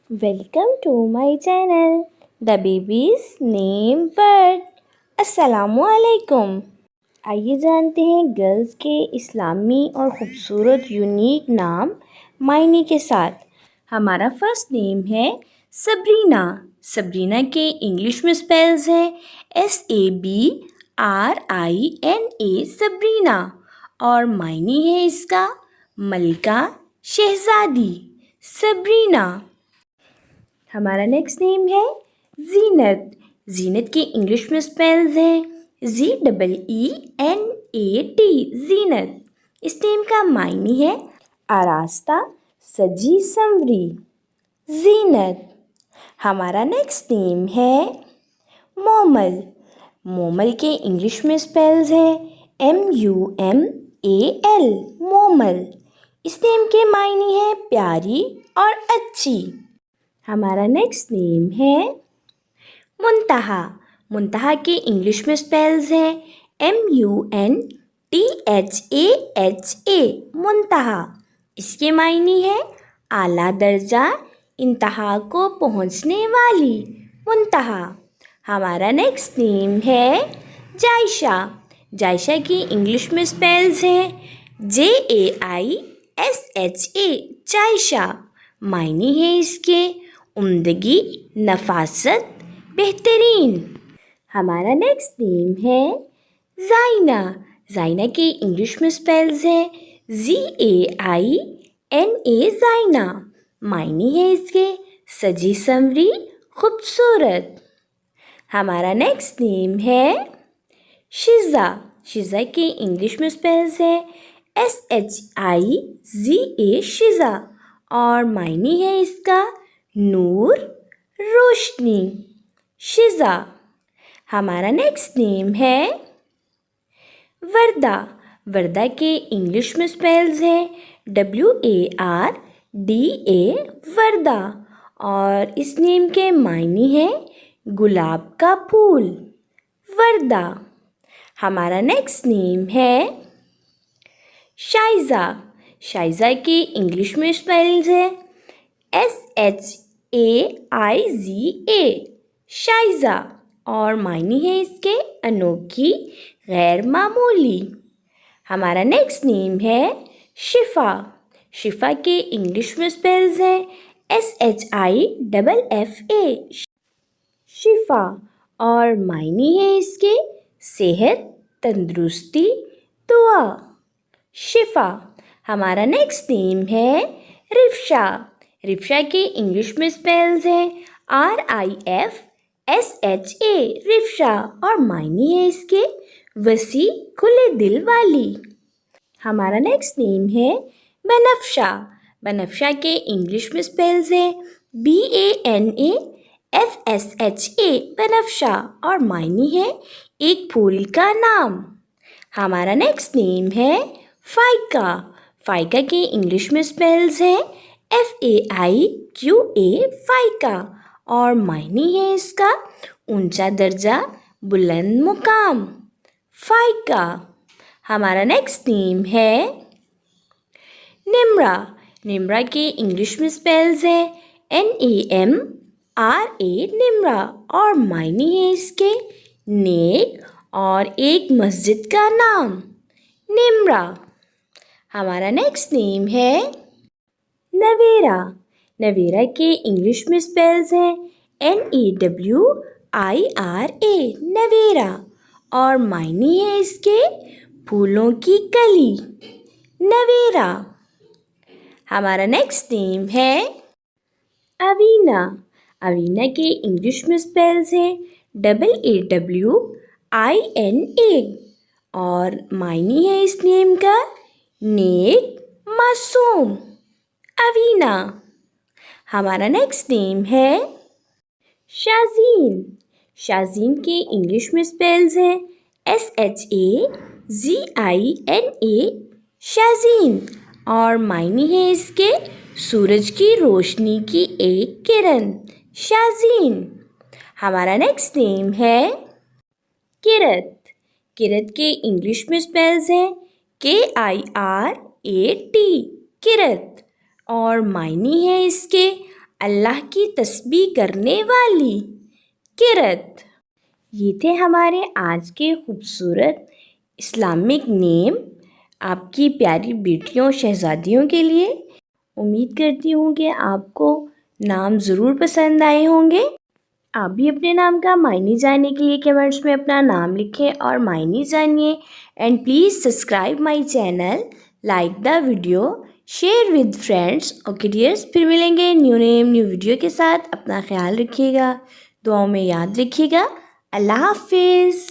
Welcome to my channel, The Baby's Name Word. अस्सलामु अलैकुम। आइए जानते हैं गर्ल्स के इस्लामी और ख़ूबसूरत यूनिक नाम मायने के साथ। हमारा फर्स्ट नेम है सबरीना। सबरीना के इंग्लिश में स्पेल्स है SABRINA सबरीना और मायने है इसका मलका शहजादी सबरीना। हमारा नेक्स्ट नेम है जीनत। जीनत के इंग्लिश में स्पेल्स हैं ZEENAT जीनत। इस नेम का मायने है आरास्ता सजी संवरी जीनत। हमारा नेक्स्ट नेम है मोमल। मोमल के इंग्लिश में स्पेल्स है MUMAL मोमल। इस नेम के मायने है प्यारी और अच्छी। हमारा नेक्स्ट नेम है मुंतहा। मुंतहा के इंग्लिश में स्पेल्स हैं MUNTHAHA मुंतहा। इसके मायने है आला दर्जा इंतहा को पहुंचने वाली मुंतहा। हमारा नेक्स्ट नेम है जायशा। जायशा की इंग्लिश में स्पेल्स हैं JAISHA जायशा। मायने है इसके उम्दगी नफासत बेहतरीन। हमारा नेक्स्ट नेम है ज़ाइना। ज़ाइना के इंग्लिश में स्पेल्स है ZAINA ज़ाइना। मायने है इसके सजी संवरी खूबसूरत। हमारा नेक्स्ट नेम है शिज़ा। शिज़ा के इंग्लिश में स्पेल्स है SHIZA शिज़ा और मायने है इसका नूर रोशनी शिज़ा। हमारा नेक्स्ट नेम है वर्दा। वर्दा के इंग्लिश में स्पेल्स है WARDA वर्दा और इस नेम के मायने है गुलाब का फूल वर्दा। हमारा नेक्स्ट नेम है शाइज़ा। शाइज़ा के इंग्लिश में स्पेल्स है SHAIZA शाइज़ा और मायने है इसके अनोखी गैर मामूली। हमारा नेक्स्ट नेम है शिफ़ा। शिफ़ा के इंग्लिश में स्पेल्स है SHIFFA शिफ़ा और मायने है इसके सेहत तंदुरुस्ती दुआ शिफ़ा। हमारा नेक्स्ट नेम है रिफ्शा। रिफ्शा के इंग्लिश में स्पेल्स है RIFSHA रिफ्शा और मायने है इसके वसी खुले दिल वाली। हमारा नेक्स्ट नेम है बनफ्शा। बनफ्शा के इंग्लिश में स्पेल्स है BANAFSHA बनफ्शा और मायने है एक फूल का नाम। हमारा नेक्स्ट नेम है फ़ाइका। फ़ाइका के इंग्लिश में स्पेल्स है FAIQA फ़ाइका और मायने है इसका ऊंचा दर्जा बुलंद मुकाम फ़ाइका। हमारा नेक्स्ट नेम है निम्रा। निम्रा के इंग्लिश में स्पेल्स है NAMRA निम्रा और मायने है इसके नेक और एक मस्जिद का नाम निम्रा। हमारा नेक्स्ट नेम है नवेरा। नवेरा के इंग्लिश में स्पेल्स है NAWIRA नवेरा और मायने है इसके फूलों की कली नवेरा। हमारा नेक्स्ट नेम है अवीना। अवीना के इंग्लिश में स्पेल्स है AAWINA और मायने है इस नेम का नेक मासूम अवीना। हमारा नेक्स्ट नेम है शाज़ीन। शाज़ीन के इंग्लिश में स्पेल्स है SHAZINA शाज़ीन और मायने है इसके सूरज की रोशनी की एक किरण शाज़ीन। हमारा नेक्स्ट नेम है किरत। किरत के इंग्लिश में स्पेल्स है KIRAT किरत और मायने है इसके अल्लाह की तस्बीह करने वाली। किरत। ये थे हमारे आज के खूबसूरत इस्लामिक नेम आपकी प्यारी बेटियों शहज़ादियों के लिए। उम्मीद करती हूँ कि आपको नाम ज़रूर पसंद आए होंगे। आप भी अपने नाम का मायने जानने के लिए कमेंट्स में अपना नाम लिखें और मायने जानिए। And please subscribe my channel, like the video, share with friends. Okay dears, फिर मिलेंगे न्यू नेम न्यू वीडियो के साथ। अपना ख्याल रखिएगा, दुआओं में याद रखिएगा। अल्लाह हाफिज़।